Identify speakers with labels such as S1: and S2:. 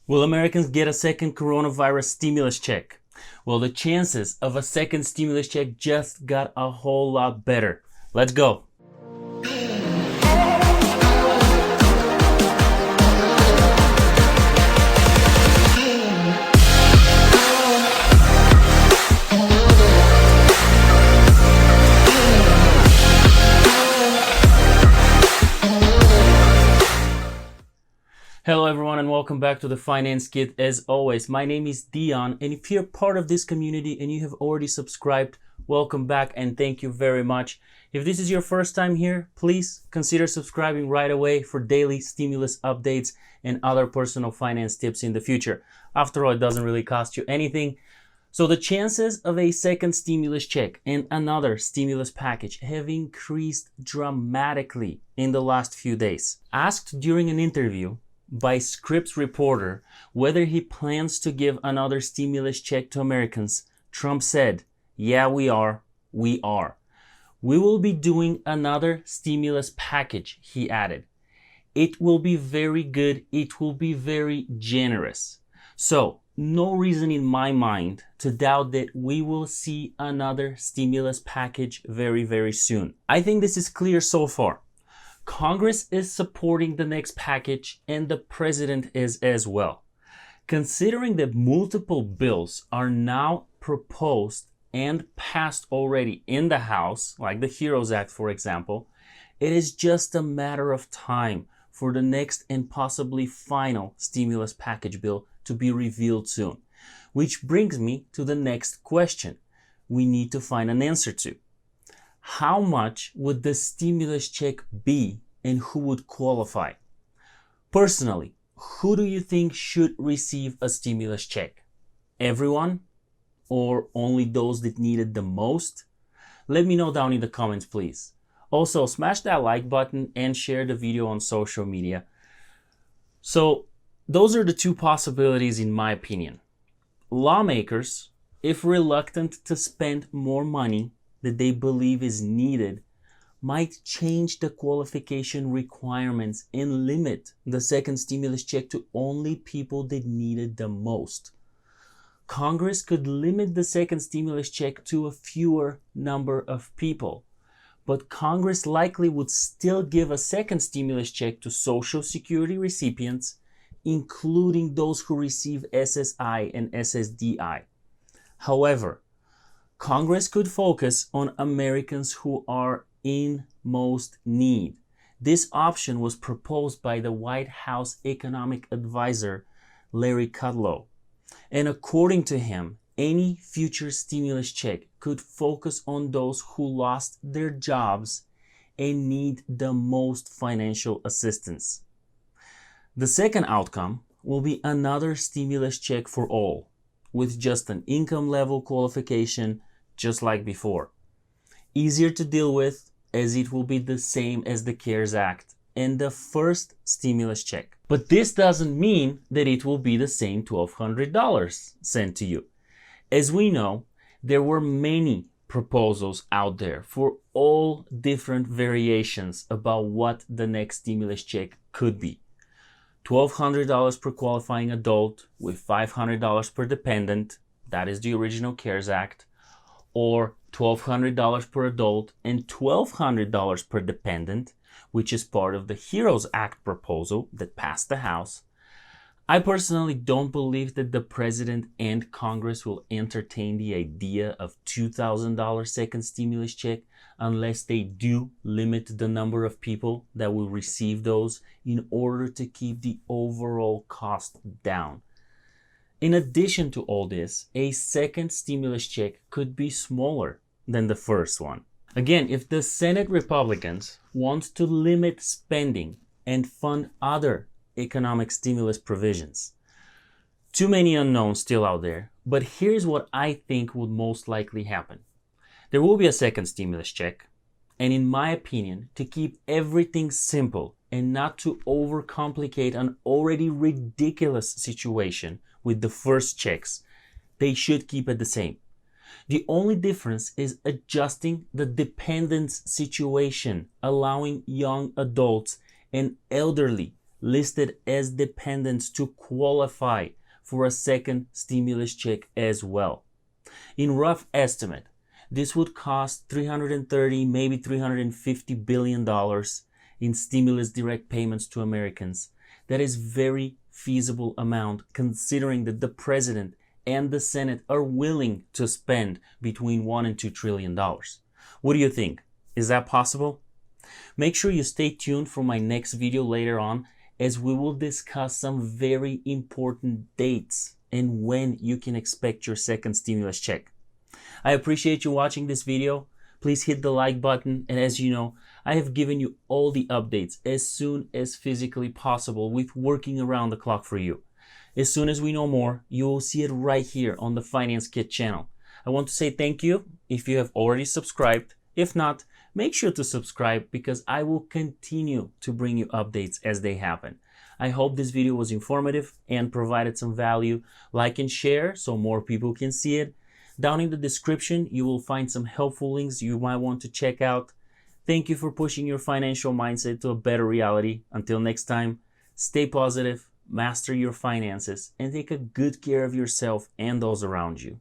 S1: Will Americans get a second coronavirus stimulus check? Well, the chances of a second stimulus check just got a whole lot better. Let's go. Hello everyone and welcome back to the Finance Kit. As always, my name is Dion, and if you're part of this community and you have already subscribed, welcome back and thank you very much. If this is your first time here, please consider subscribing right away for daily stimulus updates and other personal finance tips in the future. After all, it doesn't really cost you anything. So the chances of a second stimulus check and another stimulus package have increased dramatically in the last few days. Asked during an interview by Scripps reporter whether he plans to give another stimulus check to Americans, Trump said, "Yeah, we are. We are. We will be doing another stimulus package," he added. "It will be very good. It will be very generous." So, no reason in my mind to doubt that we will see another stimulus package very, very soon. I think this is clear so far. Congress is supporting the next package and the president is as well. Considering that multiple bills are now proposed and passed already in the House, like the HEROES Act, for example, it is just a matter of time for the next and possibly final stimulus package bill to be revealed soon. Which brings me to the next question we need to find an answer to. How much would the stimulus check be and who would qualify? Personally, who do you think should receive a stimulus check? Everyone? Or only those that need it the most? Let me know down in the comments, please. Also, smash that like button and share the video on social media. So, those are the two possibilities in my opinion. Lawmakers, if reluctant to spend more money that they believe is needed, might change the qualification requirements and limit the second stimulus check to only people that need it the most. Congress could limit the second stimulus check to a fewer number of people, but Congress likely would still give a second stimulus check to Social Security recipients, including those who receive SSI and SSDI. However, Congress could focus on Americans who are in most need. This option was proposed by the White House economic advisor, Larry Kudlow. And according to him, any future stimulus check could focus on those who lost their jobs and need the most financial assistance. The second outcome will be another stimulus check for all, with just an income level qualification, just like before. Easier to deal with, as it will be the same as the CARES Act and the first stimulus check. But this doesn't mean that it will be the same $1,200 sent to you. As we know, there were many proposals out there for all different variations about what the next stimulus check could be. $1,200 per qualifying adult with $500 per dependent, that is the original CARES Act, or $1,200 per adult and $1,200 per dependent, which is part of the HEROES Act proposal that passed the House. I personally don't believe that the President and Congress will entertain the idea of $2,000 second stimulus check unless they do limit the number of people that will receive those in order to keep the overall cost down. In addition to all this, a second stimulus check could be smaller than the first one. Again, if the Senate Republicans want to limit spending and fund other economic stimulus provisions, too many unknowns still out there, but here's what I think would most likely happen. There will be a second stimulus check, and in my opinion, to keep everything simple and not to overcomplicate an already ridiculous situation with the first checks, they should keep it the same. The only difference is adjusting the dependence situation, allowing young adults and elderly listed as dependents to qualify for a second stimulus check as well. In rough estimate, this would cost $330, maybe $350 billion in stimulus direct payments to Americans. That is very feasible amount considering that the president and the Senate are willing to spend between $1 and $2 trillion. What do you think? Is that possible? Make sure you stay tuned for my next video later on, as we will discuss some very important dates and when you can expect your second stimulus check. I appreciate you watching this video. Please hit the like button, and as you know, I have given you all the updates as soon as physically possible with working around the clock for you. As soon as we know more, you will see it right here on the Finance Kit channel. I want to say thank you if you have already subscribed. If not, make sure to subscribe because I will continue to bring you updates as they happen. I hope this video was informative and provided some value. Like and share so more people can see it. Down in the description, you will find some helpful links you might want to check out. Thank you for pushing your financial mindset to a better reality. Until next time, stay positive, master your finances, and take a good care of yourself and those around you.